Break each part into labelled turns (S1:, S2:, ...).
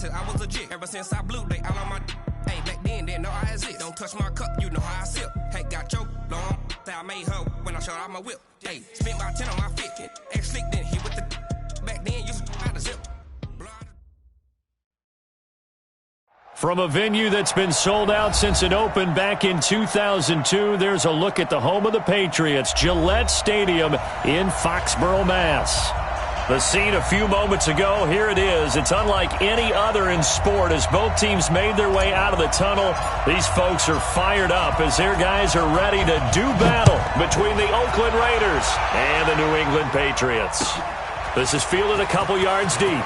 S1: said I was legit. Ever since I blew, they all on my hey, back then, didn't know I exist. Don't touch my cup, you know how I sip. Hey, got choked, long. Say I made her when I showed out my whip. Hey, spent my 10 on my fit. Ex-slick, then hit with the back then, you out of zip.
S2: From a venue that's been sold out since it opened back in 2002, there's a look at the home of the Patriots, Gillette Stadium in Foxborough, Mass. The scene a few moments ago, here it is. It's unlike any other in sport as both teams made their way out of the tunnel. These folks are fired up as their guys are ready to do battle between the Oakland Raiders and the New England Patriots. This is fielded a couple yards deep.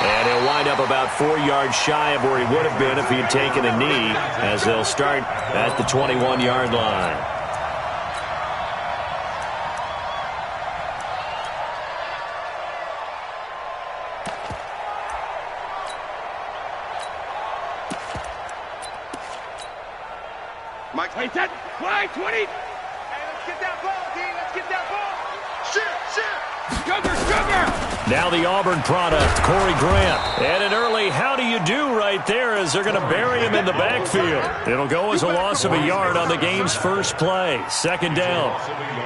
S2: And he'll wind up about 4 yards shy of where he would have been if he had taken a knee, as they'll start at the 21-yard line.
S3: Mike, hey, set, fly, 20. Hey, let's get that ball, D. Let's get that ball. Shit. Sugar.
S2: Now the Auburn product, Corey Grant. And an early how do you do right there as they're going to bury him in the backfield. It'll go as a loss of a yard on the game's first play. Second down.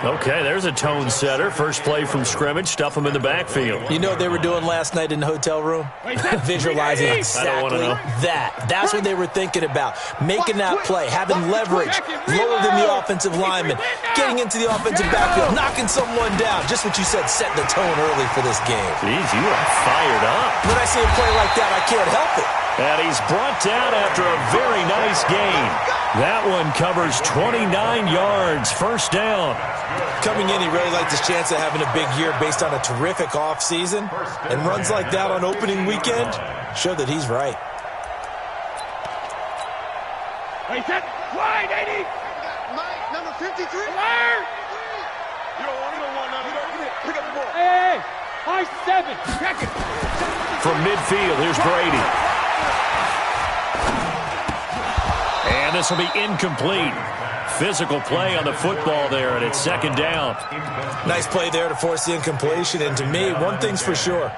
S2: Okay, there's a tone setter. First play from scrimmage, stuff him in the backfield.
S4: You know what they were doing last night in the hotel room? Visualizing exactly that. That's what they were thinking about. Making that play, having leverage, lower than the offensive lineman, getting into the offensive backfield, knocking someone down. Just what you said, set the tone early for this game.
S2: Jeez, you are fired up.
S4: When I see a play like that, I can't help it.
S2: And he's brought down after a very nice gain. That one covers 29 yards, first down.
S4: Coming in, he really liked his chance of having a big year based on a terrific offseason. And runs like that on opening weekend show that he's right.
S3: Hey, set, wide, 80.
S5: Mike, number 53.
S3: Alert! You don't want nothing. Pick up the ball. Hey, high 7. Check it.
S2: From midfield, here's Brady. And this will be incomplete. Physical play on the football there, and it's second down.
S4: Nice play there to force the incompletion. And to me, one thing's for sure.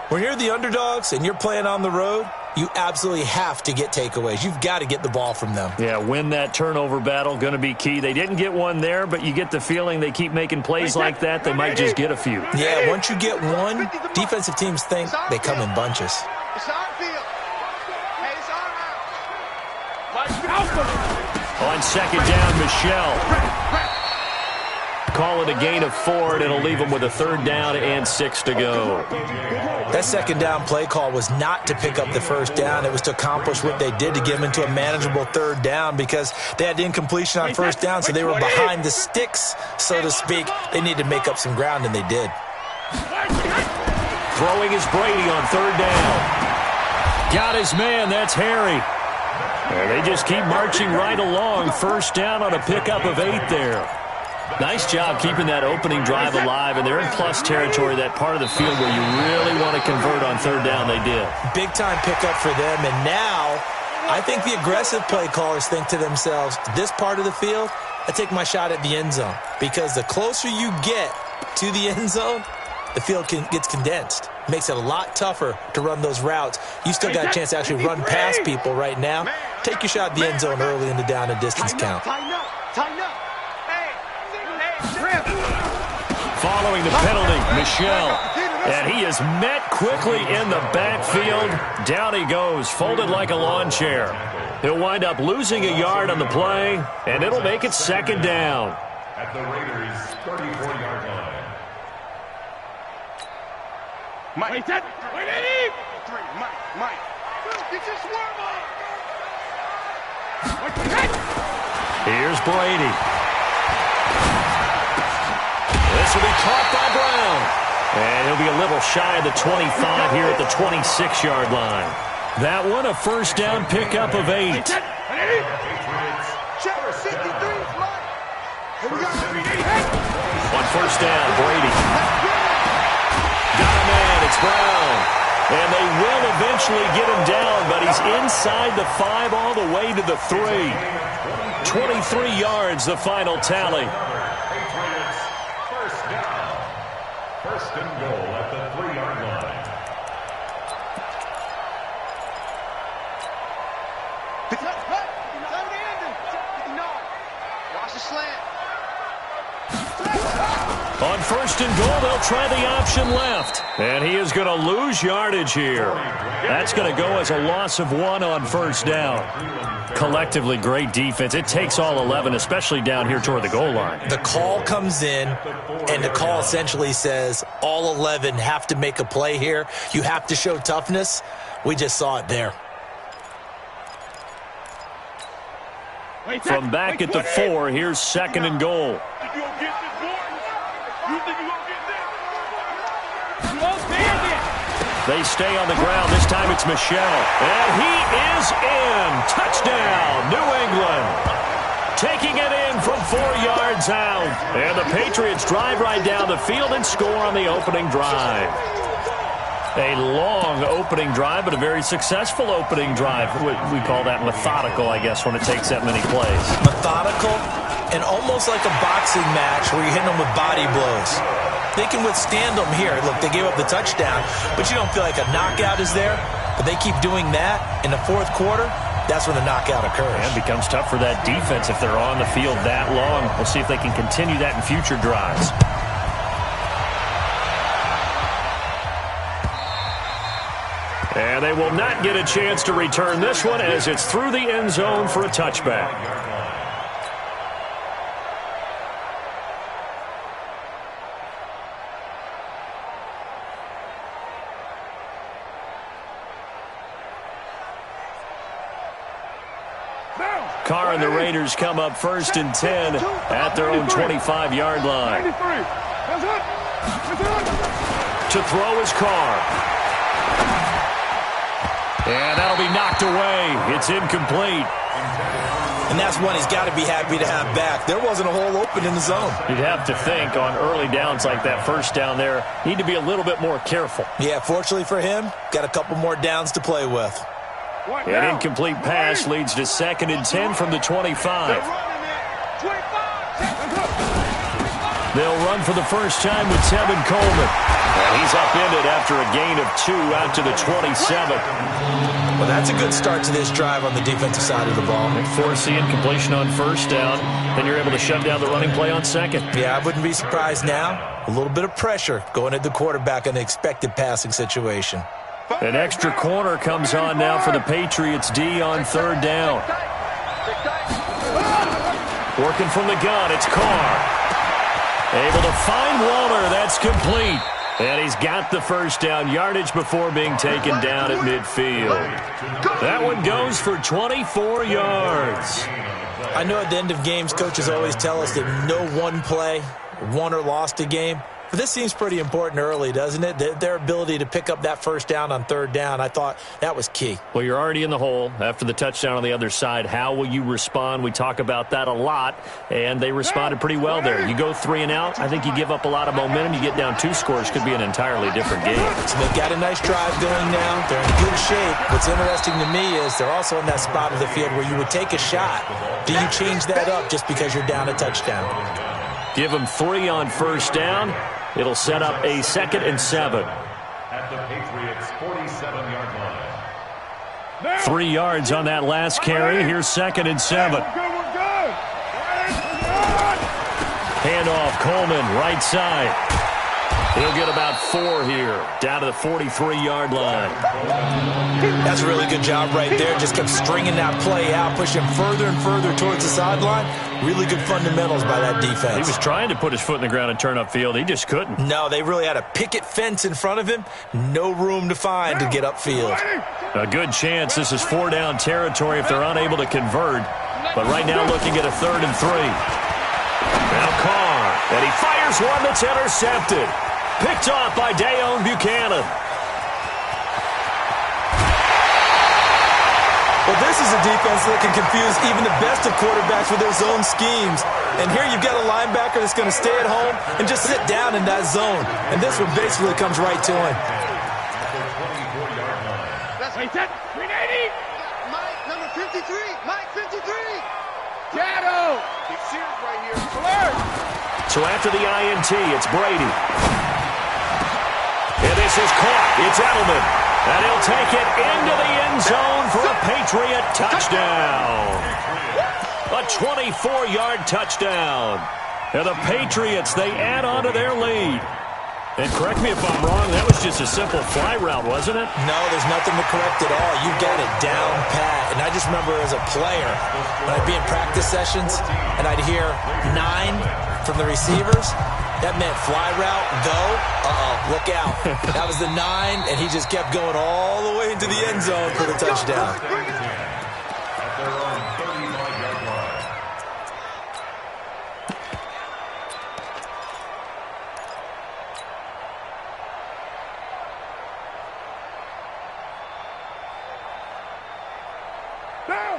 S4: When you're the underdogs and you're playing on the road, you absolutely have to get takeaways. You've got to get the ball from them.
S2: Yeah, win that turnover battle, going to be key. They didn't get one there, but you get the feeling they keep making plays like that, they might just get a few.
S4: Yeah, once you get one, defensive teams think they come in bunches.
S5: It's our field. Hey, it's our house.
S2: On second down, Michelle. Call it a gain of 4, and it'll leave them with a third down and 6 to go.
S4: That second down play call was not to pick up the first down. It was to accomplish what they did to get them into a manageable third down because they had the incompletion on first down, so they were behind the sticks, so to speak. They needed to make up some ground, and they did.
S2: Throwing is Brady on third down. Got his man. That's Harry. And they just keep marching right along. First down on a pickup of 8 there. Nice job keeping that opening drive alive, and they're in plus territory, that part of the field where you really want to convert on third down. They did.
S4: Big-time pickup for them, and now I think the aggressive play callers think to themselves, this part of the field, I take my shot at the end zone, because the closer you get to the end zone, the field gets condensed. Makes it a lot tougher to run those routes. You still got a chance to actually run past people right now. Take your shot at the end zone early in the down and distance count.
S5: Tighten up.
S2: Following the penalty, Michelle. And he is met quickly in the backfield. Down he goes, folded like a lawn chair. He'll wind up losing a yard on the play, and it'll make it second down.
S6: At the Raiders' 34-yard line.
S3: Mike, set, wait, Mike.
S5: Get your swarm on.
S2: Here's Brady. This will be caught by Brown. And he'll be a little shy of the 25 here at the 26-yard line. That one, a first down pickup of 8.
S5: Check 53, Mike.
S2: On first down, Brady. Got a man, it's Brown. And they will eventually get him down, but he's inside the 5 all the way to the 3. 23 yards, the final tally.
S6: First and goal at the 3-yard line.
S2: On first and goal, they'll try the option left. And he is going to lose yardage here. That's going to go as a loss of 1 on first down. Collectively, great defense. It takes all 11, especially down here toward the goal line.
S4: The call comes in, and the call essentially says all 11 have to make a play here. You have to show toughness. We just saw it there.
S2: From back at the 4, here's second and goal. They stay on the ground. This time it's Michel. And he is in. Touchdown, New England. Taking it in from 4 yards out. And the Patriots drive right down the field and score on the opening drive. A long opening drive, but a very successful opening drive. We call that methodical, I guess, when it takes that many plays.
S4: Methodical and almost like a boxing match where you're hitting them with body blows. They can withstand them here. Look, they gave up the touchdown, but you don't feel like a knockout is there. But they keep doing that in the fourth quarter. That's when the knockout occurs.
S2: And it becomes tough for that defense if they're on the field that long. We'll see if they can continue that in future drives. And they will not get a chance to return this one as it's through the end zone for a touchback. Carr and the Raiders come up first and 10 at their own 25-yard line. To throw is Carr. And that'll be knocked away. It's incomplete.
S4: And that's one he's got to be happy to have back. There wasn't a hole open in the zone.
S2: You'd have to think on early downs like that first down there, need to be a little bit more careful.
S4: Yeah, fortunately for him, got a couple more downs to play with.
S2: An incomplete pass leads to second and 10 from the 25. They'll run for the first time with Tevin Coleman. And he's upended after a gain of 2 out to the 27.
S4: Well, that's a good start to this drive on the defensive side of the ball.
S2: They force the incompletion on first down. Then you're able to shut down the running play on second.
S4: Yeah, I wouldn't be surprised now. A little bit of pressure going at the quarterback in an expected passing situation.
S2: An extra corner comes on now for the Patriots D on third down. Working from the gun, it's Carr. Able to find Waller. That's complete. And he's got the first down yardage before being taken down at midfield. That one goes for 24 yards.
S4: I know at the end of games, coaches always tell us that no one play won or lost a game. But this seems pretty important early, doesn't it? Their ability to pick up that first down on third down, I thought that was key.
S2: Well, you're already in the hole after the touchdown on the other side. How will you respond? We talk about that a lot, and they responded pretty well there. You go 3 and out, I think you give up a lot of momentum. You get down 2 scores, could be an entirely different game.
S4: So they've got a nice drive going now. They're in good shape. What's interesting to me is they're also in that spot of the field where you would take a shot. Do you change that up just because you're down a touchdown?
S2: Give them 3 on first down. It'll set up a 2nd and 7.
S6: At the Patriots' 47-yard line.
S2: 3 yards on that last carry. Here's 2nd and 7. Handoff, Coleman, right side. He'll get about 4 here, down to the 43-yard line.
S4: That's a really good job right there. Just kept stringing that play out, pushing further and further towards the sideline. Really good fundamentals by that defense.
S2: He was trying to put his foot in the ground and turn upfield. He just couldn't.
S4: No, they really had a picket fence in front of him. No room to find to get upfield.
S2: A good chance this is 4-down territory if they're unable to convert. But right now looking at a 3rd and 3. Now Carr, and he fires one that's intercepted. Picked off by Dayon Buchanan.
S4: Well, this is a defense that can confuse even the best of quarterbacks with their zone schemes. And here you've got a linebacker that's going to stay at home and just sit down in that zone. And this one basically comes right to him.
S5: Wait, set. 380. Mike, number 53. Mike, 53. Shadow. He's serious right here. Alert.
S2: So after the INT, it's Brady. And this is caught. It's Edelman. And he'll take it into the end zone for a Patriot touchdown. A 24-yard touchdown. And the Patriots, they add on to their lead. And correct me if I'm wrong, that was just a simple fly route, wasn't it?
S4: No, there's nothing to correct at all. You got it down pat. And I just remember as a player, when I'd be in practice sessions and I'd hear 9 from the receivers, that meant fly route, go, look out. That was the 9, and he just kept going all the way into the end zone for the touchdown.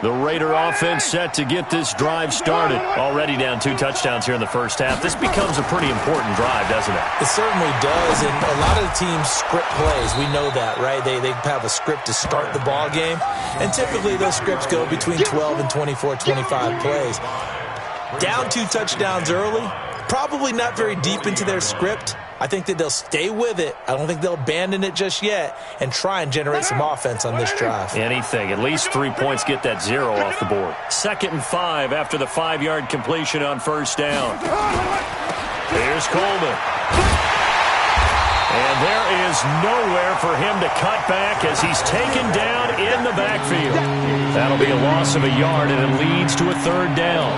S2: The Raider offense set to get this drive started. Already down 2 touchdowns here in the first half. This becomes a pretty important drive, doesn't it?
S4: It certainly does, and a lot of the teams script plays. We know that, right? They have a script to start the ball game, and typically those scripts go between 12 and 24, 25 plays. Down 2 touchdowns early, probably not very deep into their script. I think that they'll stay with it. I don't think they'll abandon it just yet and try and generate some offense on this drive.
S2: Anything. At least 3 points get that 0 off the board. 2nd and 5 after the 5-yard completion on first down. Here's Coleman. And there is nowhere for him to cut back as he's taken down in the backfield. That'll be a loss of a yard, and it leads to a 3rd down.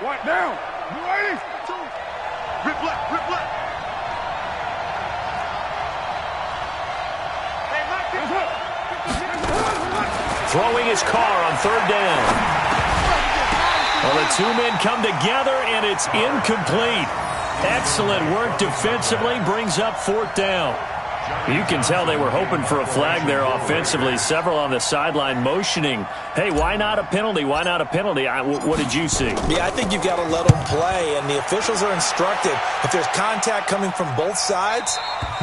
S5: What down? You ready? 2. Rip left, rip left. Hey,
S2: Throwing his car on 3rd down. Well, the 2 men come together, and it's incomplete. Excellent work defensively, brings up 4th down. You can tell they were hoping for a flag there offensively. Several on the sideline motioning, hey, why not a penalty? Why not a penalty? What did you see?
S4: Yeah, I think you've got to let them play, and the officials are instructed. If there's contact coming from both sides,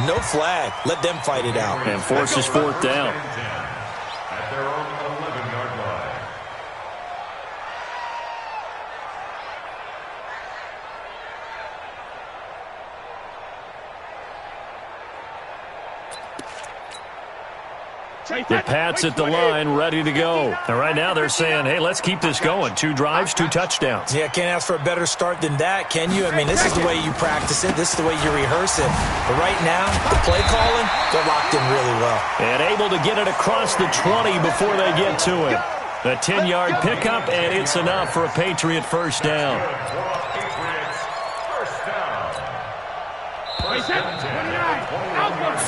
S4: no flag. Let them fight it out.
S2: And forces 4th down.
S6: At their own 11-yard line.
S2: The Pats at the line, ready to go. And right now they're saying, hey, let's keep this going. 2 drives, 2 touchdowns.
S4: Yeah, can't ask for a better start than that, can you? I mean, this is the way you practice it. This is the way you rehearse it. But right now, the play calling, they're locked in really well.
S2: And able to get it across the 20 before they get to him. A 10-yard pickup, and it's enough for a Patriot first down.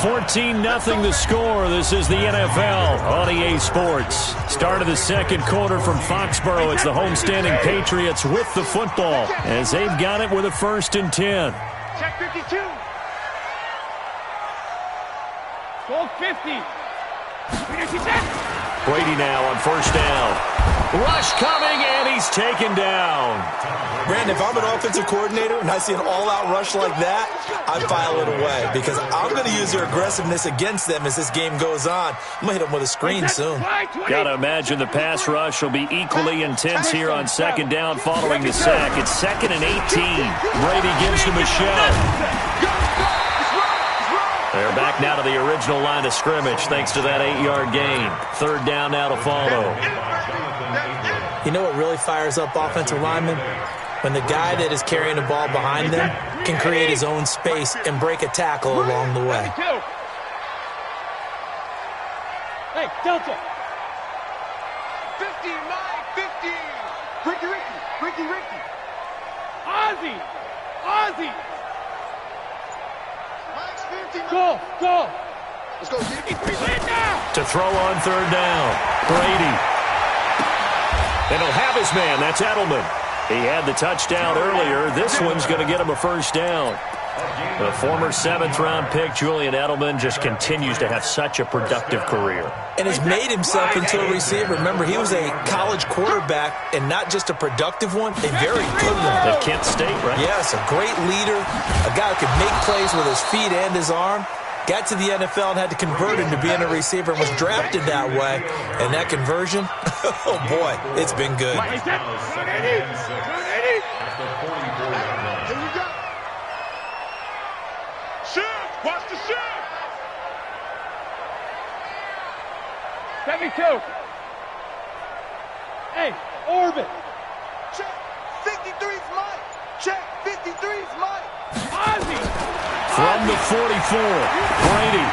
S2: 14-0 the score. This is the NFL on EA Sports. Start of the 2nd quarter from Foxborough. It's the homestanding Patriots with the football as they've got it with a 1st and 10.
S5: Check 52. Goal 50.
S2: Brady now on 1st down. Rush coming, and he's taken down.
S4: Brandon, if I'm an offensive coordinator and I see an all-out rush like that, I file it away because I'm going to use their aggressiveness against them as this game goes on. I'm going to hit them with a screen soon.
S2: Got to imagine the pass rush will be equally intense here on 2nd down following the sack. It's 2nd and 18. Brady gives to Michelle. They're back now to the original line of scrimmage thanks to that 8-yard gain. 3rd down now to follow.
S4: You know what really fires up offensive linemen? When the guy that is carrying the ball behind them can create his own space and break a tackle along the way.
S5: Hey, Delta. 50, Mike, 50. Ricky. Ozzy. Go. Let's go, Jimmy.
S2: To throw on 3rd down. Brady. And he'll have his man. That's Edelman. He had the touchdown earlier. This one's going to get him a 1st down. The former 7th-round pick, Julian Edelman, just continues to have such a productive career.
S4: And has made himself into a receiver. Remember, he was a college quarterback, and not just a productive one, a very good one.
S2: At Kent State, right?
S4: Yes, a great leader, a guy who could make plays with his feet and his arm. Got to the NFL and had to convert into being a receiver and was drafted that way. And that conversion, oh boy, it's been good.
S5: Watch the shoot. 72. Hey, orbit.
S3: Check. 53's Mike. Check. 53's Mike.
S5: Ozzy.
S2: From the 44, Brady.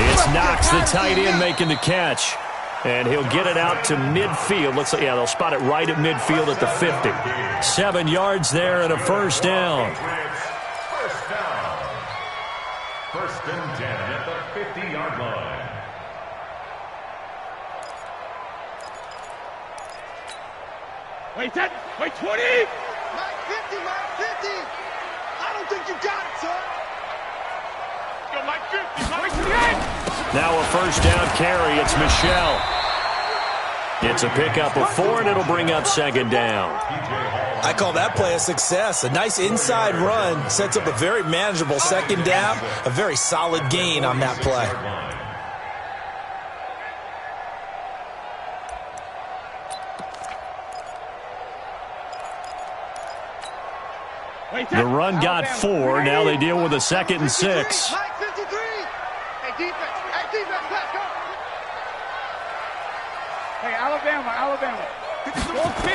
S2: It's Knox, the tight end, making the catch. And he'll get it out to midfield. Looks like, yeah, they'll spot it right at midfield at the 50. 7 yards there and a first down.
S6: First down. First and 10 at the 50-yard line.
S5: Wait, 10. Wait, 20.
S3: Mike 50, Mike 50. I don't think you got it, son.
S5: Go, Mike 50. Mike 28.
S2: Now a first down carry. It's Michelle. It's a pickup of 4, and it'll bring up second down.
S4: I call that play a success. A nice inside run sets up a very manageable second down. A very solid gain on that play.
S2: The run got 4. Now they deal with a 2nd and 6.
S3: Mike 53.
S5: Hey, defense. Hey, defense. Let's go. Hey, Alabama. 50.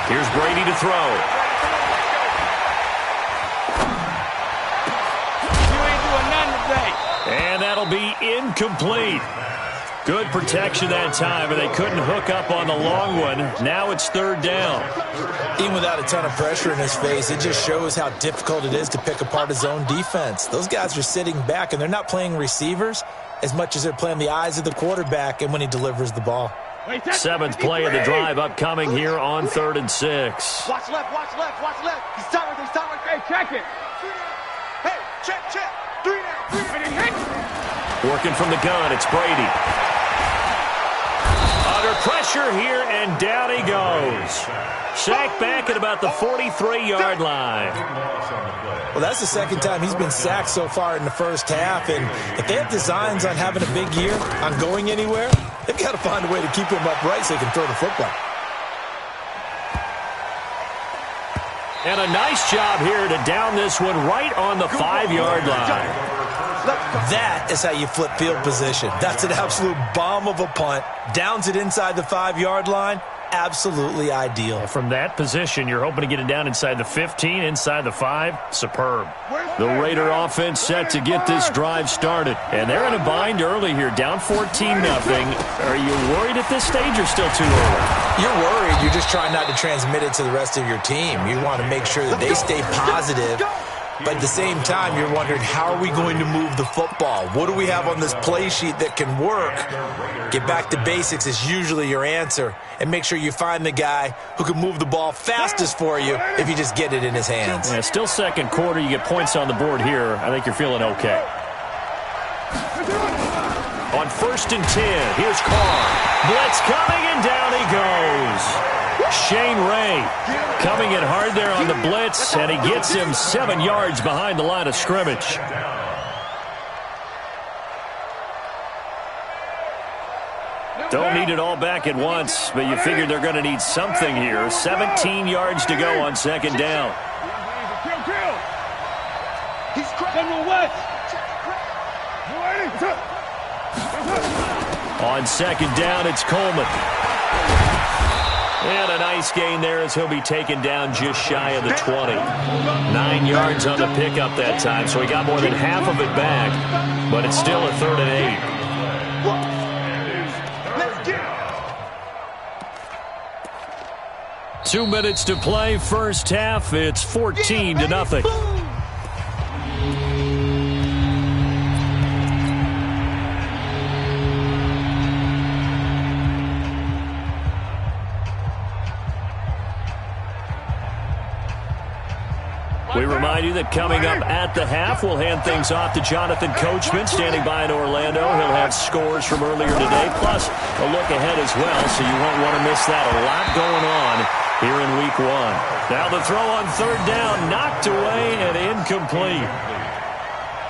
S2: Here's Brady to throw.
S5: You ain't doing nothing today.
S2: And that'll be incomplete. Good protection that time, but they couldn't hook up on the long one. Now it's third down.
S4: Even without a ton of pressure in his face, it just shows how difficult it is to pick apart his own defense. Those guys are sitting back, and they're not playing receivers as much as they're playing the eyes of the quarterback and when he delivers the ball.
S2: 7th play of the drive upcoming here on 3rd and 6.
S3: Watch left, watch left, watch left. He's stop right there.
S5: Hey, check it.
S3: Hey, check. 3 down.
S2: Working from the gun, it's Brady. Under pressure here, and down he goes. Sacked back at about the 43-yard line.
S4: Well, that's the second time he's been sacked so far in the first half, and if they have designs on having a big year, on going anywhere, they've got to find a way to keep him upright so he can throw the football.
S2: And a nice job here to down this one right on the 5-yard line.
S4: That is how you flip field position. That's an absolute bomb of a punt. Downs it inside the 5-yard line. Absolutely ideal.
S2: From that position, you're hoping to get it down inside the 15, inside the 5. Superb. The Raider offense set to get this drive started. And they're in a bind early here, down 14-0. Are you worried at this stage or still too early?
S4: You're worried. You're just trying not to transmit it to the rest of your team. You want to make sure that they stay positive. But at the same time, you're wondering, how are we going to move the football? What do we have on this play sheet that can work? Get back to basics is usually your answer. And make sure you find the guy who can move the ball fastest for you if you just get it in his hands.
S2: Yeah, still second quarter. You get points on the board here. I think you're feeling okay. On 1st and 10, here's Carr. Blitz coming, and down he goes. Shane Ray coming in hard there on the blitz, and he gets him 7 yards behind the line of scrimmage. Don't need it all back at once, but you figure they're going to need something here. 17 yards to go on 2nd down. On 2nd down, it's Coleman. And a nice gain there as he'll be taken down just shy of the 20. 9 yards on the pickup that time, so he got more than half of it back, but it's still a 3rd and 8. 2 minutes to play, first half. It's 14-0. We remind you that coming up at the half, we'll hand things off to Jonathan Coachman, standing by in Orlando. He'll have scores from earlier today, plus a look ahead as well, so you won't want to miss that. A lot going on here in Week 1. Now the throw on 3rd down, knocked away and incomplete.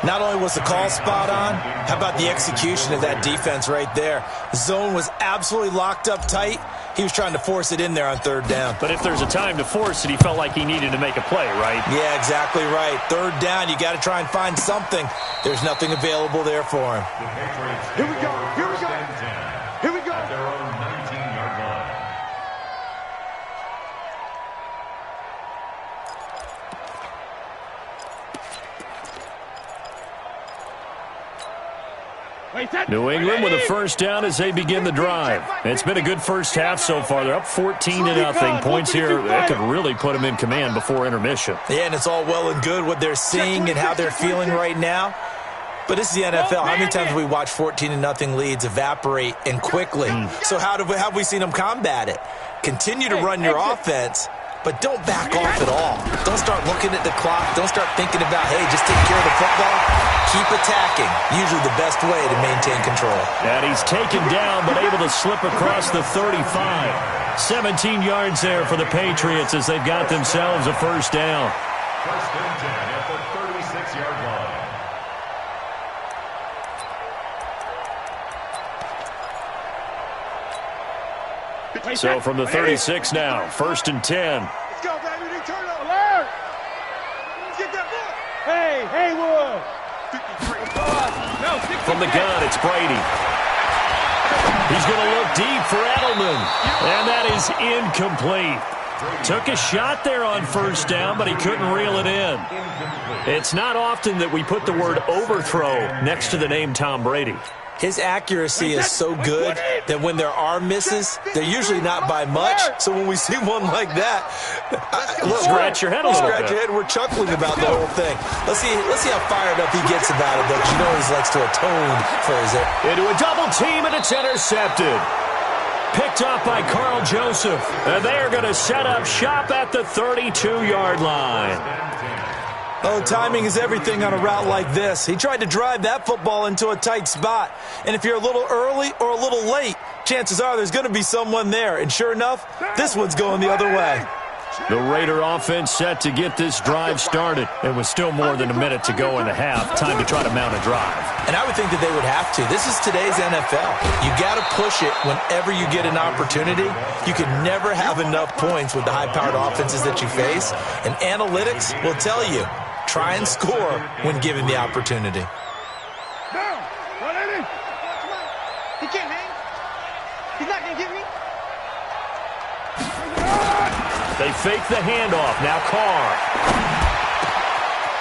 S4: Not only was the call spot on, how about the execution of that defense right there? The zone was absolutely locked up tight. He was trying to force it in there on third down.
S2: But if there's a time to force it, he felt like he needed to make a play, right?
S4: Yeah, exactly right. Third down, you got to try and find something. There's nothing available there for him.
S5: Here we go. Here we go. Here we go.
S6: At their own 19-yard line.
S2: New England with a first down as they begin the drive. It's been a good first half so far. They're up 14-0. Points here that could really put them in command before intermission.
S4: Yeah, and it's all well and good what they're seeing and how they're feeling right now. But this is the NFL. How many times have we watched 14-0 leads evaporate and quickly? So how have we seen them combat it? Continue to run your offense, but don't back off at all. Don't start looking at the clock. Don't start thinking about, hey, just take care of the football. Keep attacking. Usually the best way to maintain control.
S2: And he's taken down, but able to slip across the 35. 17 yards there for the Patriots as they've got themselves a first down.
S6: First and 10 at the 36-yard line.
S2: So from the 36 now, first and 10.
S5: Let's go, baby. They turn over. Alert. Let's get that ball. Hey, Haywood. 53.
S2: From the gun, it's Brady. He's going to look deep for Edelman. And that is incomplete. Took a shot there on first down, but he couldn't reel it in. It's not often that we put the word overthrow next to the name Tom Brady.
S4: His accuracy is so good that when there are misses, they're usually not by much. So when we see one like that,
S2: scratch your head a little bit.
S4: Scratch your head. We're chuckling about the whole thing. Let's see how fired up he gets about it, though, because you know he likes to atone for his.
S2: Into a double team, and it's intercepted. Picked up by Carl Joseph. And they are going to set up shop at the 32-yard line.
S4: Oh, timing is everything on a route like this. He tried to drive that football into a tight spot. And if you're a little early or a little late, chances are there's going to be someone there. And sure enough, this one's going the other way.
S2: The Raider offense set to get this drive started. It was still more than a minute to go in the half. Time to try to mount a drive.
S4: And I would think that they would have to. This is today's NFL. You got to push it whenever you get an opportunity. You can never have enough points with the high-powered offenses that you face. And analytics will tell you, try and score when given the opportunity.
S5: Down. What is it? He can't hang. He's not going to get me.
S2: They fake the handoff. Now Carr.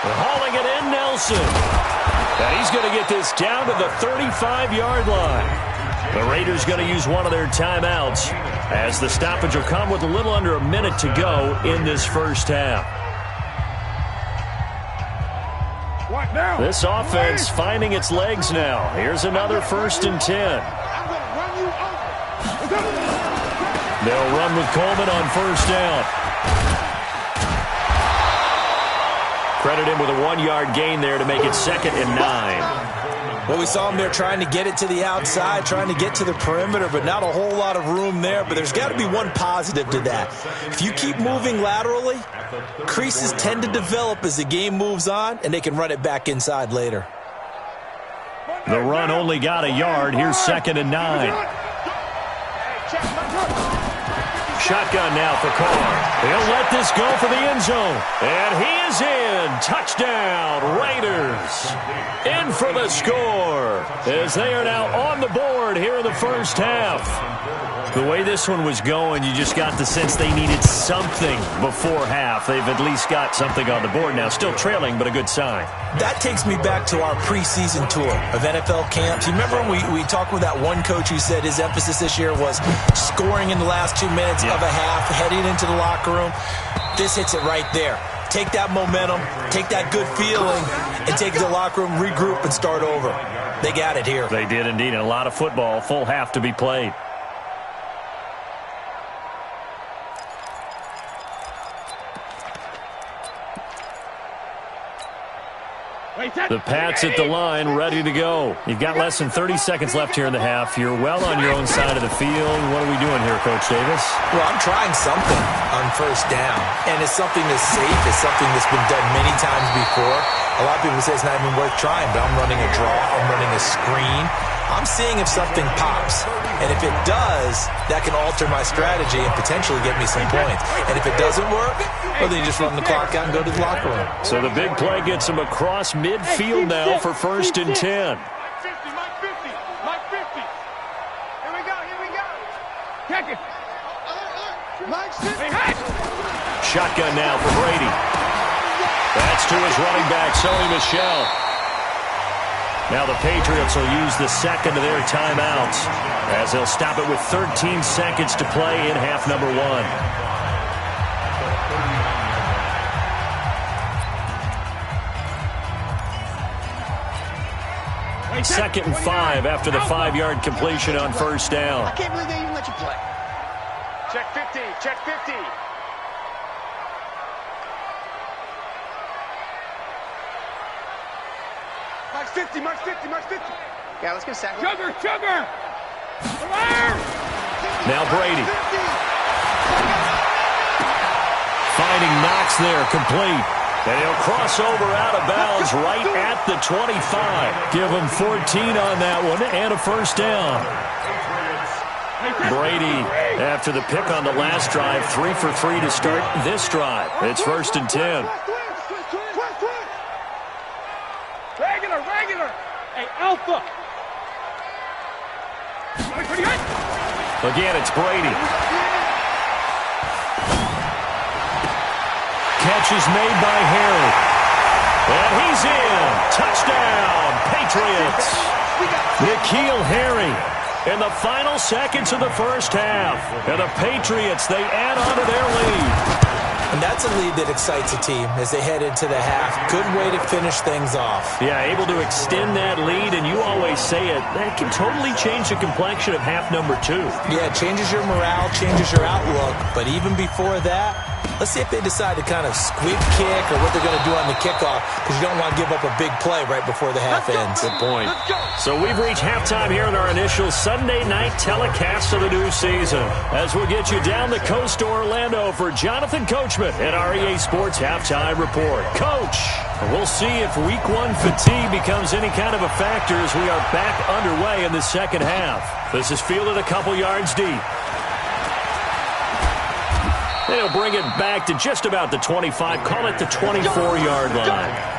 S2: They're hauling it in, Nelson. And he's going to get this down to the 35-yard line. The Raiders going to use one of their timeouts as the stoppage will come with a little under a minute to go in this first half.
S5: What now?
S2: This offense finding its legs now. Here's another first and 10.
S5: I'm going to run you over.
S2: They'll run with Coleman on first down. Credit him with a 1-yard gain there to make it 2nd and 9.
S4: Well, we saw him there trying to get it to the outside, trying to get to the perimeter, but not a whole lot of room there. But there's got to be one positive to that. If you keep moving laterally, creases tend to develop as the game moves on, and they can run it back inside later.
S2: The run only got a yard. Here's 2nd and 9. Shotgun now for Carr. He'll let this go for the end zone. And he is in. Touchdown, Raiders. In for the score as they are now on the board here in the first half. The way this one was going, you just got the sense they needed something before half. They've at least got something on the board now. Still trailing, but a good sign.
S4: That takes me back to our preseason tour of NFL camps. You remember when we talked with that one coach who said his emphasis this year was scoring in the last 2 minutes of a half, heading into the locker room? This hits it right there. Take that momentum, take that good feeling, and take it to the locker room, regroup, and start over. They got it here.
S2: They did indeed. And a lot of football, full half to be played. The Pats at the line, ready to go. You've got less than 30 seconds left here in the half. You're well on your own side of the field. What are we doing here, Coach Davis?
S4: Well, I'm trying something on first down, and it's something that's safe. It's something that's been done many times before. A lot of people say it's not even worth trying, but I'm running a draw. I'm running a screen. I'm seeing if something pops. And if it does, that can alter my strategy and potentially get me some points. And if it doesn't work, well, then you just run the clock out and go to the locker room.
S2: So the big play gets him across midfield now for 1st and 10.
S5: Mike 50. Here we go. Check it. Mike's 50.
S2: Shotgun now for Brady. That's to his running back, Sony Michel. Now the Patriots will use the second of their timeouts as they'll stop it with 13 seconds to play in half number 1. Second and 5 after the 5-yard completion on 1st down.
S5: I can't believe they even let you play. Check 50. Mike's 50. Yeah, let's get a sack. Sugar!
S2: Now Brady. Finding Knox there, complete. And he'll cross over out of bounds right at the 25. Give him 14 on that one and a 1st down. Brady, after the pick on the last drive, 3 for 3 to start this drive. It's 1st and 10.
S5: Regular. Hey, Alpha.
S2: Again, it's Brady. Catch is made by Harry. And he's in. Touchdown, Patriots. N'Keal Harry in the final seconds of the 1st half. And the Patriots, they add on to their lead.
S4: And that's a lead that excites a team as they head into the half. Good way to finish things off.
S2: Yeah, able to extend that lead, and you always say it, that can totally change the complexion of half number 2.
S4: Yeah, it changes your morale, changes your outlook. But even before that, let's see if they decide to kind of squib kick or what they're going to do on the kickoff, because you don't want to give up a big play right before the half ends.
S2: Good point. So we've reached halftime here in our initial Sunday night telecast of the new season, as we'll get you down the coast to Orlando for Jonathan Coachman at our EA Sports Halftime Report. Coach, we'll see if Week 1 fatigue becomes any kind of a factor as we are back underway in the second half. This is fielded a couple yards deep. They'll bring it back to just about the 25, call it the 24-yard line.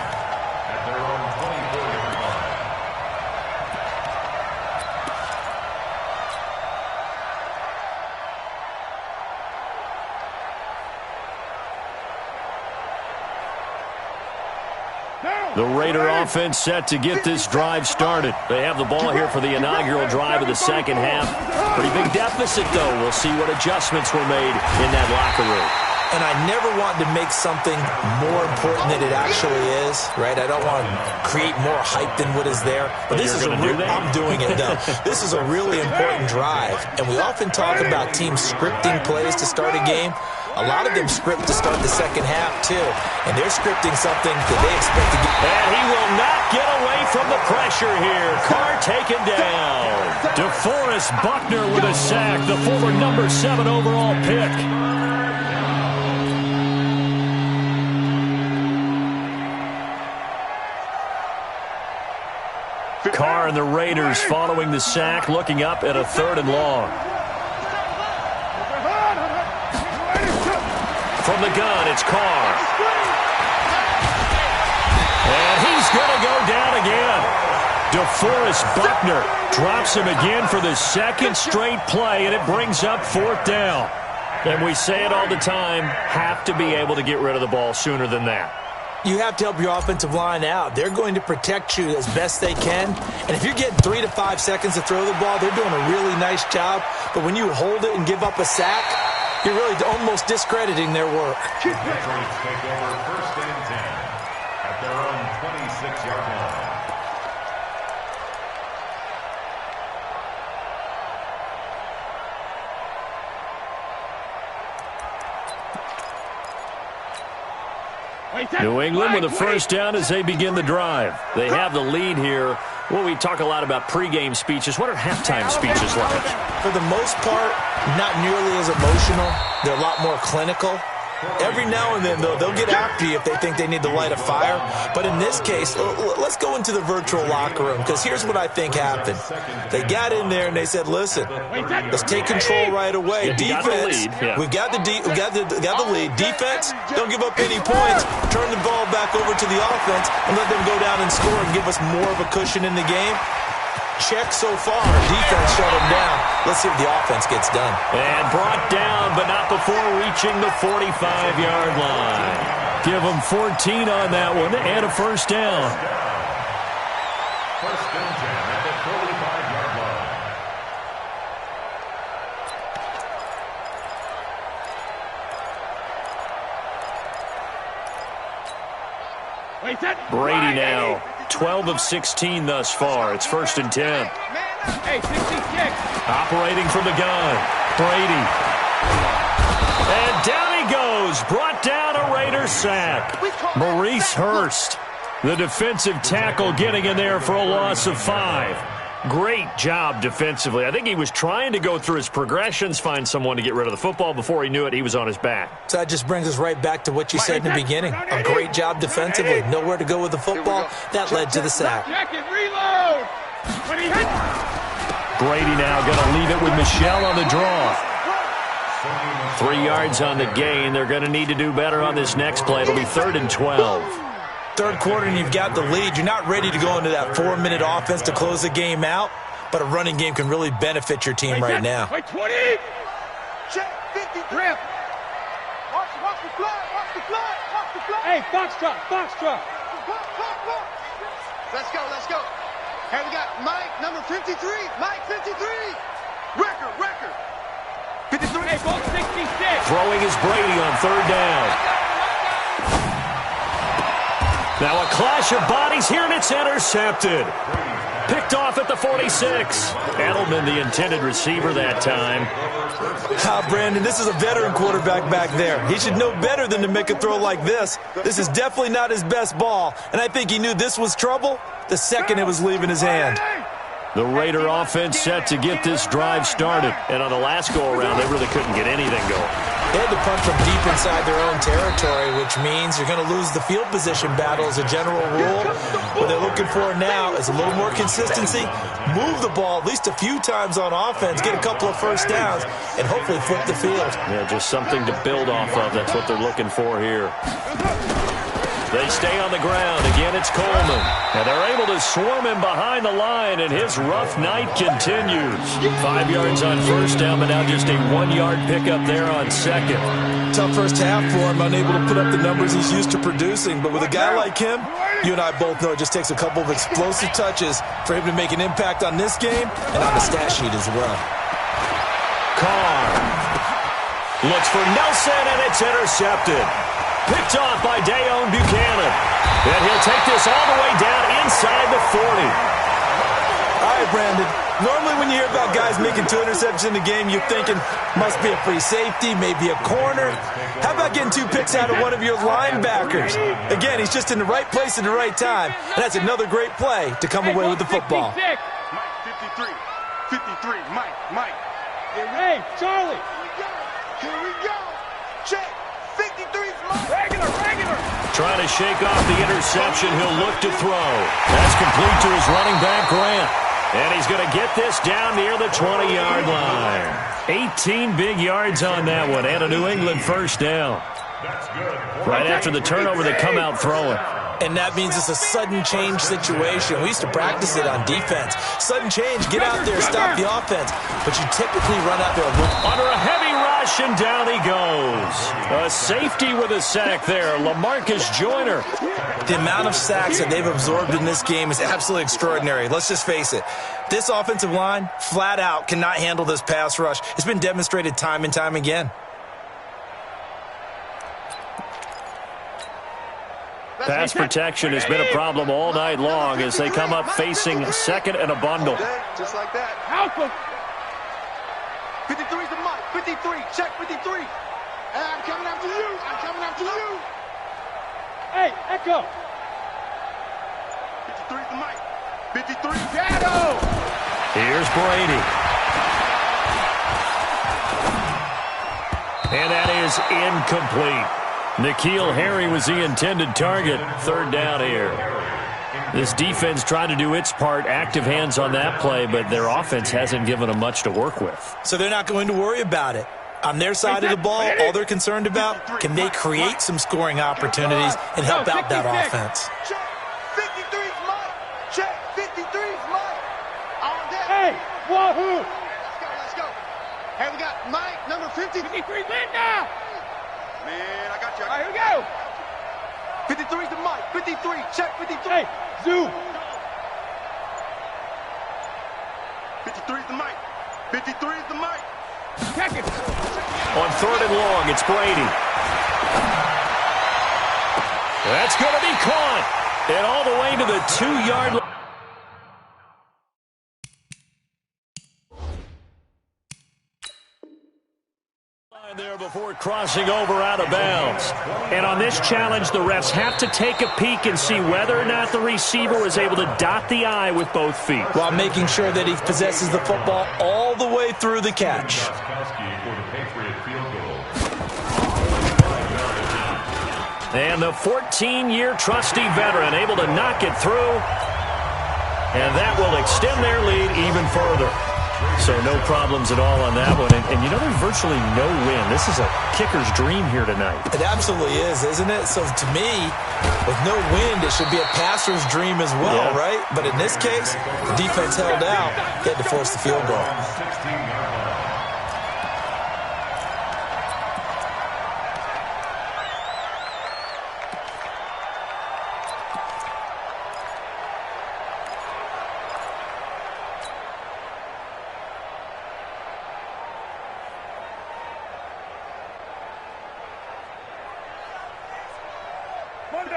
S2: The Raider offense set to get this drive started. They have the ball here for the inaugural drive of the second half. Pretty big deficit, though. We'll see what adjustments were made in that locker room.
S4: And I never want to make something more important than it actually is, right? I don't want to create more hype than what is there. But this is I'm doing it, though. This is a really important drive. And we often talk about teams scripting plays to start a game. A lot of them script to start the second half, too. And they're scripting something that they expect to get.
S2: And he will not get away from the pressure here. Carr taken down. DeForest Buckner with a sack, the former number 7 overall pick. Carr and the Raiders following the sack, looking up at a 3rd and long. From the gun, it's Carr. And he's going to go down again. DeForest Buckner drops him again for the 2nd straight play, and it brings up 4th down. And we say it all the time, have to be able to get rid of the ball sooner than that.
S4: You have to help your offensive line out. They're going to protect you as best they can. And if you're getting 3 to 5 seconds to throw the ball, they're doing a really nice job. But when you hold it and give up a sack, you're really almost discrediting their work.
S6: Patriots take over 1st and 10 at their own 26-yard line.
S2: New England with a 1st down as they begin the drive. They have the lead here. Well, we talk a lot about pregame speeches. What are halftime speeches like?
S4: For the most part, not nearly as emotional. They're a lot more clinical. Every now and then, though, they'll get after you if they think they need to light a fire. But in this case, let's go into the virtual locker room, because here's what I think happened. They got in there and they said, listen, let's take control right away. Defense, we've got the lead. Defense, don't give up any points. Turn the ball back over to the offense and let them go down and score and give us more of a cushion in the game. Check so far. Defense shut him down. Let's see if the offense gets done.
S2: And brought down, but not before reaching the 45-yard line. Give them 14 on that one and a first down.
S6: First and 10 at the 45-yard line.
S2: Brady now, 12 of 16 thus far. It's first and 10.
S5: Hey, 66.
S2: Operating from the gun, Brady. And down he goes. Brought down a Raider sack. Maurice Hurst, the defensive tackle, getting in there for a loss of 5. Great job defensively. I think he was trying to go through his progressions, find someone to get rid of the football. Before he knew it, he was on his back.
S4: So that just brings us right back to what you said in the beginning. A great job defensively. Nowhere to go with the football. That led to the sack.
S5: Reload.
S2: Brady now going to leave it with Michel on the draw. 3 yards on the gain. They're going to need to do better on this next play. It'll be 3rd and 12.
S4: Third quarter and you've got the lead. You're not ready to go into that 4-minute offense to close the game out, but a running game can really benefit your team right now.
S5: 20. Check 50. Grip. Watch the fly. Watch the fly. Watch the fly. Hey, Foxtrot. Foxtrot. Let's go. Here we got Mike, number 53. Mike, 53. Record. 53. Hey, ball 66.
S2: Throwing is Brady on 3rd down. Now a clash of bodies here, and it's intercepted. Picked off at the 46. Edelman, the intended receiver that time.
S4: Brandon, this is a veteran quarterback back there. He should know better than to make a throw like this. This is definitely not his best ball, and I think he knew this was trouble the second it was leaving his hand.
S2: The Raider offense set to get this drive started, and on the last go-around, they really couldn't get anything going.
S4: They had to punt from deep inside their own territory, which means you're going to lose the field position battle as a general rule. What they're looking for now is a little more consistency, move the ball at least a few times on offense, get a couple of first downs, and hopefully flip the field.
S2: Yeah, just something to build off of. That's what they're looking for here. They stay on the ground. Again, it's Coleman. And they're able to swarm him behind the line, and his rough night continues. 5 yards on first down, but now just a 1-yard pickup there on second.
S4: Tough first half for him, unable to put up the numbers he's used to producing. But with a guy like him, you and I both know it just takes a couple of explosive touches for him to make an impact on this game and on the stat sheet as well.
S2: Carr looks for Nelson, and it's intercepted. Picked off by Dayon Buchanan. And he'll take this all the way down inside the 40.
S4: All right, Brandon. Normally when you hear about guys making 2 interceptions in the game, you're thinking must be a free safety, maybe a corner. How about getting 2 picks out of one of your linebackers? Again, he's just in the right place at the right time. And that's another great play to come away with the football.
S5: Mike, 53. Mike. Hey, Charlie. Here we go. Check. 53's Mike. Regular.
S2: Trying to shake off the interception. He'll look to throw. That's complete to his running back, Grant. And he's going to get this down near the 20-yard line. 18 big yards on that one, and a New England first down. Right after the turnover, they come out throwing.
S4: And that means it's a sudden change situation. We used to practice it on defense. Sudden change, get out there, stop the offense. But you typically run out there
S2: under a heavy rush, and down he goes. A safety with a sack there, LaMarcus Joyner.
S4: The amount of sacks that they've absorbed in this game is absolutely extraordinary. Let's just face it. This offensive line, flat out, cannot handle this pass rush. It's been demonstrated time and time again.
S2: Pass protection has been a problem all night long as they come up facing second and a bundle.
S5: Just like that. 53's the Mike. 53. Check 53. Hey, I'm coming after you. Hey, Echo. 53's the Mike. 53. Shadow.
S2: Here's Brady. And that is incomplete. N'Keal Harry was the intended target. Third down here. This defense trying to do its part, active hands on that play, but their offense hasn't given them much to work with.
S4: So they're not going to worry about it. On their side of the ball, all they're concerned about, can they create some scoring opportunities and help out that offense?
S5: Check. 53's Mike. Check. 53's Mike. On deck. Hey, wahoo. Let's go. Hey, we got Mike, number 50. 53 win now. Man, I got you. All right, here we go. 53's the Mike. 53. Check 53. Hey, zoom. 53's the Mike. 53's the Mike. Check it.
S2: On third and long, it's Brady. That's going to be caught. And all the way to the 2-yard line. There before crossing over out of bounds. And on this challenge, the refs have to take a peek and see whether or not the receiver was able to dot the I with both feet,
S4: while making sure that he possesses the football all the way through the catch.
S2: And the 14-year trusty veteran able to knock it through. And that will extend their lead even further. So no problems at all on that one. And you know, there's virtually no win. This is a kicker's dream here tonight.
S4: It absolutely is, isn't it? So to me, with no wind, it should be a passer's dream as well, right? But in this case, the defense held out. They had to force the field goal.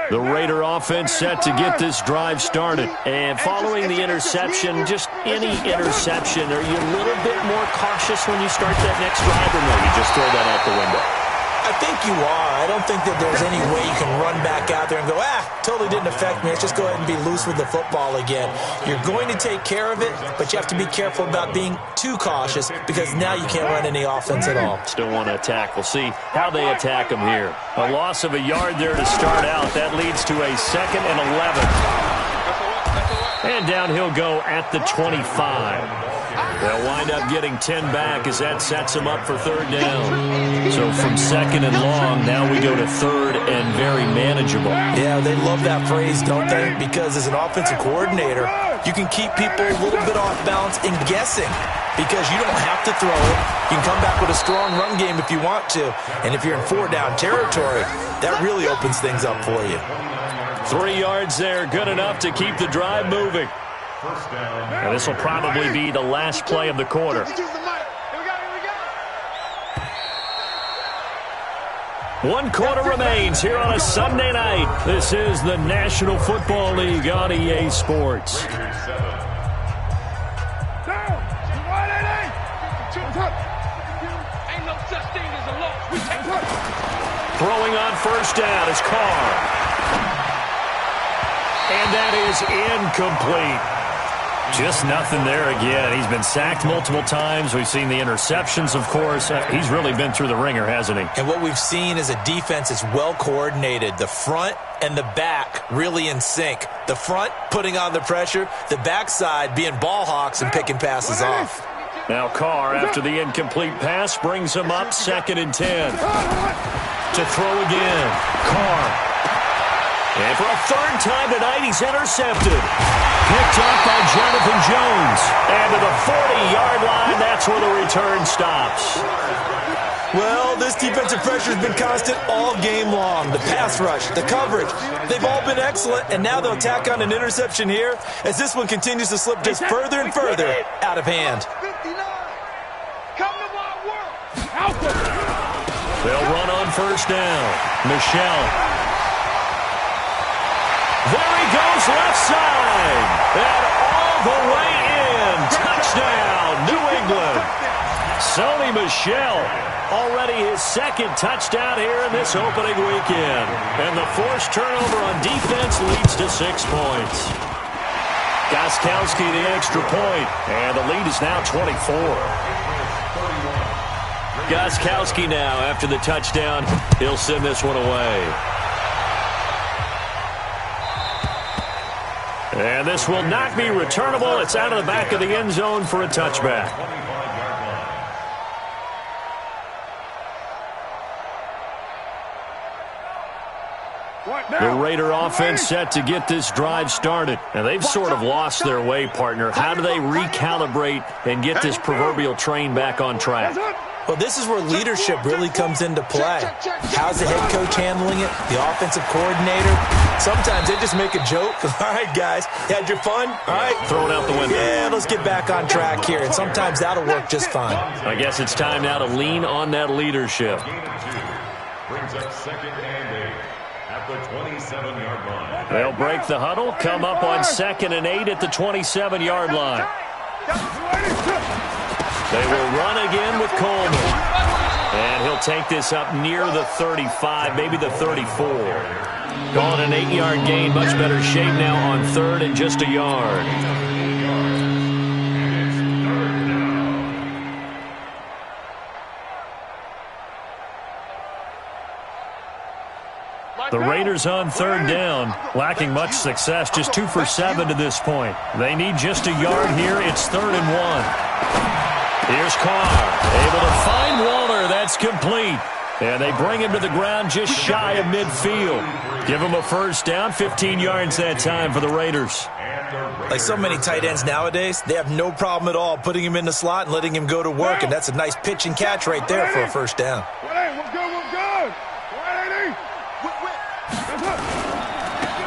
S2: The Raider offense set to get this drive started. And following the interception, just any interception, are you a little bit more cautious when you start that next drive, or no, you just throw that out the window?
S4: I think you are. I don't think that there's any way you can run back out there and go, totally didn't affect me. Let's just go ahead and be loose with the football again. You're going to take care of it, but you have to be careful about being too cautious because now you can't run any offense at all.
S2: Still want to attack. We'll see how they attack them here. A loss of a yard there to start out. That leads to a 2nd and 11. And down he'll go at the 25. They'll wind up getting 10 back as that sets them up for third down. So from 2nd and long, now we go to 3rd and very manageable.
S4: Yeah, they love that phrase, don't they? Because as an offensive coordinator, you can keep people a little bit off balance and guessing because you don't have to throw it. You can come back with a strong run game if you want to. And if you're in 4-down territory, that really opens things up for you.
S2: 3 yards there, good enough to keep the drive moving. And this will probably be the last play of the quarter. One quarter remains here on a Sunday night. This is the National Football League on EA Sports. Throwing on first down is Carr. And that is incomplete. Just nothing there again. He's been sacked multiple times. We've seen the interceptions, of course. He's really been through the ringer, hasn't he?
S4: And what we've seen is a defense that's well coordinated. The front and the back really in sync. The front putting on the pressure. The backside being ball hawks and picking passes off.
S2: Now Carr, after the incomplete pass, brings him up 2nd and 10. To throw again. Carr. And for a 3rd time tonight, he's intercepted. Picked up by Jonathan Jones. And to the 40-yard line, that's where the return stops.
S4: Well, this defensive pressure has been constant all game long. The pass rush, the coverage, they've all been excellent, and now they'll tack on an interception here as this one continues to slip just further and further out of hand.
S2: They'll run on first down. Michel. There he goes, left side. And all the way in. Touchdown, New England. Sony Michel, already his 2nd touchdown here in this opening weekend. And the forced turnover on defense leads to 6 points. Gostkowski the extra point. And the lead is now 24. Gostkowski now after the touchdown. He'll send this one away. And this will not be returnable. It's out of the back of the end zone for a touchback. The Raider offense set to get this drive started. Now, they've sort of lost their way, partner. How do they recalibrate and get this proverbial train back on track?
S4: Well, this is where leadership really comes into play. How's the head coach handling it? The offensive coordinator? Sometimes they just make a joke. All right, guys, you had your fun? All right.
S2: Throw it out the window.
S4: Yeah, let's get back on track here. And sometimes that'll work just fine.
S2: I guess it's time now to lean on that leadership.
S6: Brings up 2nd and 8 at the 27-yard line.
S2: They'll break the huddle, come up on 2nd and 8 at the 27-yard line. They will run again with Coleman. And he'll take this up near the 35, maybe the 34. Calling an 8-yard gain, much better shape now on 3rd and just a yard. The Raiders on 3rd down, lacking much success, just 2 for 7 to this point. They need just a yard here. It's 3rd and 1. Here's Carr, able to find Waller. That's complete. And they bring him to the ground just shy of midfield. Give him a first down, 15 yards that time for the Raiders.
S4: Like so many tight ends nowadays, they have no problem at all putting him in the slot and letting him go to work, and that's a nice pitch and catch right there for a first down.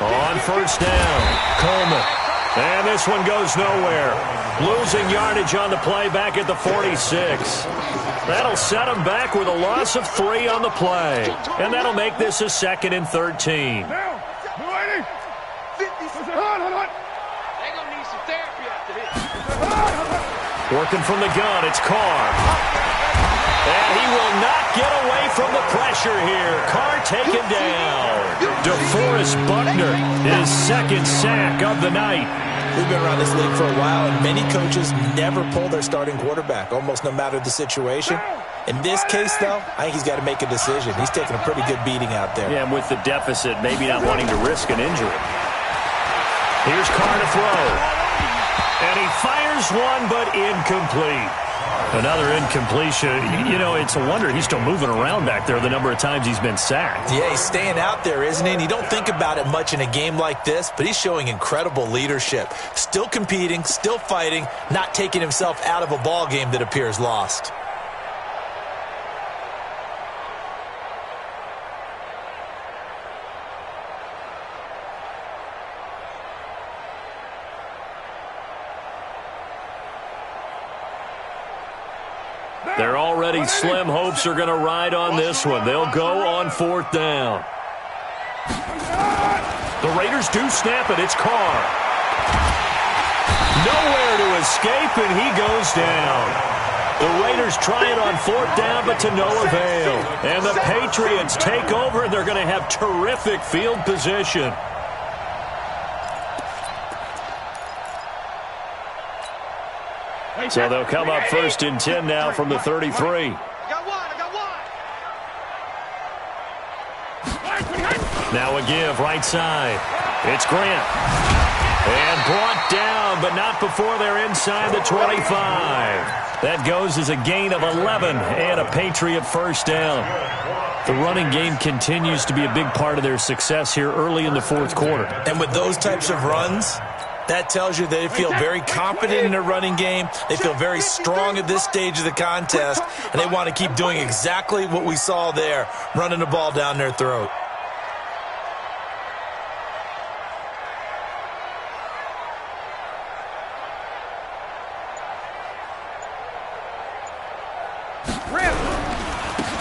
S2: On first down, Coleman. And this one goes nowhere. Losing yardage on the play back at the 46. That'll set him back with a loss of 3 on the play. And that'll make this a 2nd and 13. Working from the gun, it's Carr. And he will not get away from the pressure here. Carr taken down. DeForest Buckner, his 2nd sack of the night.
S4: We've been around this league for a while, and many coaches never pull their starting quarterback, almost no matter the situation. In this case, though, I think he's got to make a decision. He's taking a pretty good beating out there.
S2: Yeah, and with the deficit, maybe not wanting to risk an injury. Here's Carr to throw. And he fires one, but incomplete. Another incompletion. You know, it's a wonder he's still moving around back there the number of times he's been sacked.
S4: Yeah, he's staying out there, isn't he? And you don't think about it much in a game like this, but he's showing incredible leadership. Still competing, still fighting, not taking himself out of a ball game that appears lost.
S2: Their already slim hopes are going to ride on this one. They'll go on 4th down. The Raiders do snap it. It's Carr. Nowhere to escape, and he goes down. The Raiders try it on 4th down, but to no avail. And the Patriots take over, and they're going to have terrific field position. So they'll come up 1st and 10 now from the 33. Now a give, right side. It's Grant. And brought down, but not before they're inside the 25. That goes as a gain of 11 and a Patriot first down. The running game continues to be a big part of their success here early in the 4th quarter.
S4: And with those types of runs, that tells you they feel very confident in their running game. They feel very strong at this stage of the contest, and they want to keep doing exactly what we saw there, running the ball down their throat.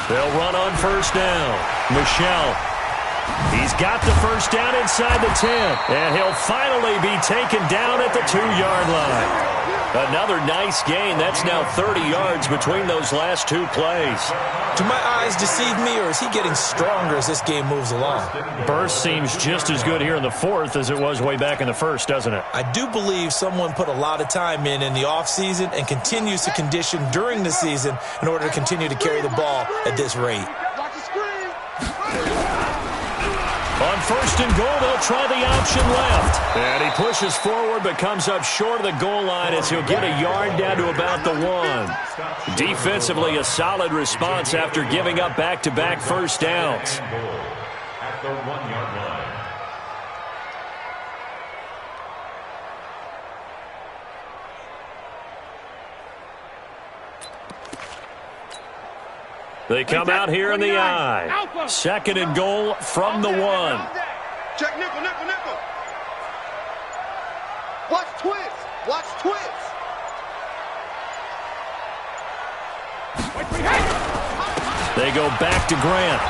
S2: They'll run on first down. Michel. He's got the first down inside the 10, and he'll finally be taken down at the 2-yard line. Another nice gain. That's now 30 yards between those last two plays.
S4: Do my eyes deceive me, or is he getting stronger as this game moves along?
S2: Burst seems just as good here in the fourth as it was way back in the first, doesn't it?
S4: I do believe someone put a lot of time in the offseason and continues to condition during the season in order to continue to carry the ball at this rate.
S2: On first and goal, they'll try the option left. And he pushes forward but comes up short of the goal line as he'll get a yard down to about the 1. Defensively, a solid response after giving up back-to-back first downs.
S6: At the 1-yard line.
S2: They come out here in the I. Second and goal from the 1.
S5: Check nickel, nickel, nickel. Watch twist. Watch twist.
S2: They go back to Grant.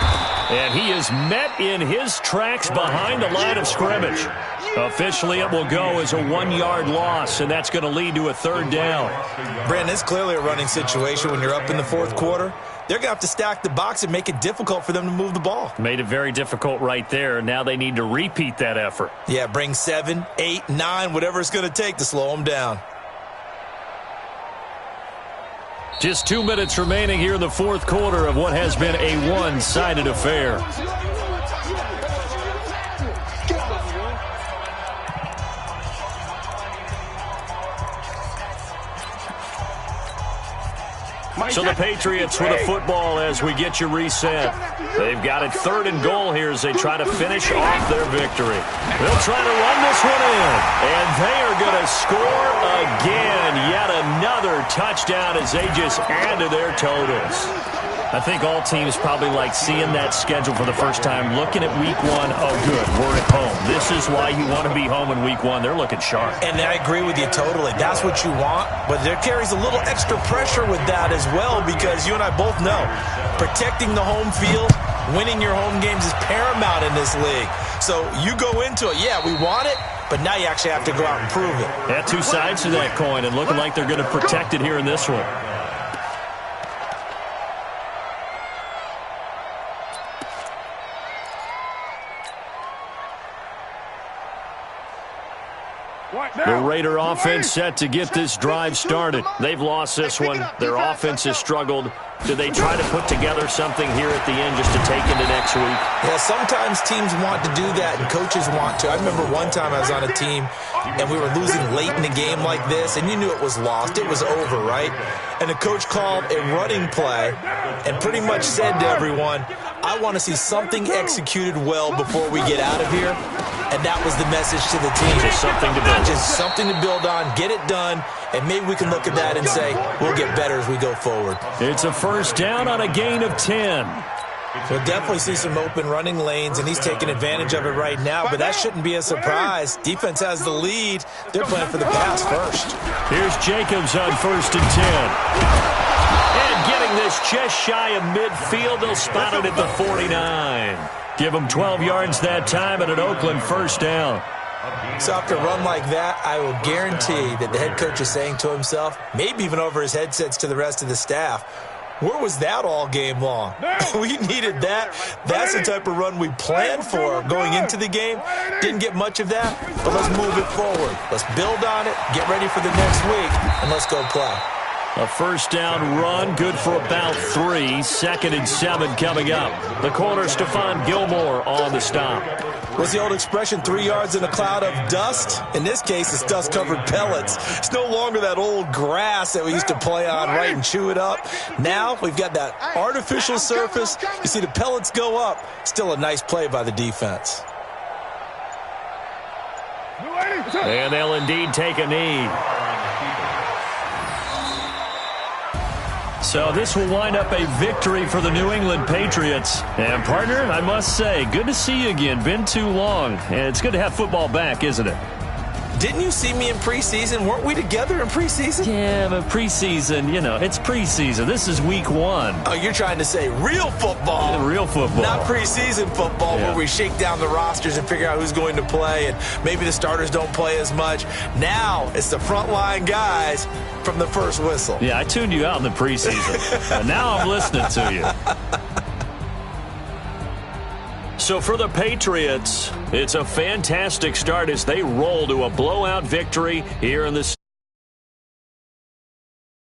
S2: And he is met in his tracks behind the line of scrimmage. Officially, it will go as a 1-yard loss, and that's going to lead to a third down.
S4: Brandon, it's clearly a running situation when you're up in the fourth quarter. They're going to have to stack the box and make it difficult for them to move the ball.
S2: Made it very difficult right there. Now they need to repeat that effort.
S4: Yeah, bring 7, 8, 9, whatever it's going to take to slow them down.
S2: Just 2 minutes remaining here in the fourth quarter of what has been a one-sided affair. So the Patriots with a football as we get you reset. They've got it third and goal here as they try to finish off their victory. They'll try to run this one in. And they are going to score again. Yet another touchdown as they just add to their totals. I think all teams probably like seeing that schedule for the first time, looking at week 1. Oh, good, we're at home. This is why you want to be home in week 1. They're looking sharp.
S4: And I agree with you totally. That's what you want. But there carries a little extra pressure with that as well, because you and I both know protecting the home field, winning your home games is paramount in this league. So you go into it, yeah, we want it, but now you actually have to go out and prove it.
S2: Yeah, two sides to that coin, and looking like they're going to protect it here in this one. The Raider offense set to get this drive started. They've lost this one. Their offense has struggled. Do they try to put together something here at the end just to take into next week?
S4: Yeah, sometimes teams want to do that and coaches want to. I remember one time I was on a team and we were losing late in the game like this, and you knew it was lost. It was over, right? And the coach called a running play and pretty much said to everyone, I want to see something executed well before we get out of here. And that was the message to the team.
S2: Just something to build.
S4: Just something to build on, get it done, and maybe we can look at that and say, we'll get better as we go forward.
S2: It's a first down on a gain of 10.
S4: We'll definitely see some open running lanes, and he's taking advantage of it right now, but that shouldn't be a surprise. Defense has the lead. They're playing for the pass first.
S2: Here's Jacobs on first and 10. And getting this just shy of midfield, they'll spot it at the 49. Give them 12 yards that time and an Oakland first down.
S4: So after a run like that, I will guarantee that the head coach is saying to himself, maybe even over his headsets to the rest of the staff, where was that all game long? We needed that. That's the type of run we planned for going into the game. Didn't get much of that, but let's move it forward. Let's build on it, get ready for the next week, and let's go play.
S2: A first down run, good for about 3. Second and 7 coming up. The corner, Stephon Gilmore on the stop.
S4: What's the old expression, 3 yards in a cloud of dust? In this case, it's dust-covered pellets. It's no longer that old grass that we used to play on, right, and chew it up. Now we've got that artificial surface. You see the pellets go up. Still a nice play by the defense.
S2: And they'll indeed take a knee. So this will wind up a victory for the New England Patriots. And, partner, I must say, good to see you again. Been too long. And it's good to have football back, isn't it?
S4: Didn't you see me in preseason? Weren't we together in preseason?
S2: Yeah, but preseason, it's preseason. This is week 1.
S4: Oh, you're trying to say real football.
S2: Yeah, real football.
S4: Not preseason football where we shake down the rosters and figure out who's going to play, and maybe the starters don't play as much. Now it's the frontline guys from the first whistle.
S2: Yeah, I tuned you out in the preseason. And now I'm listening to you. So for the Patriots, it's a fantastic start as they roll to a blowout victory here in the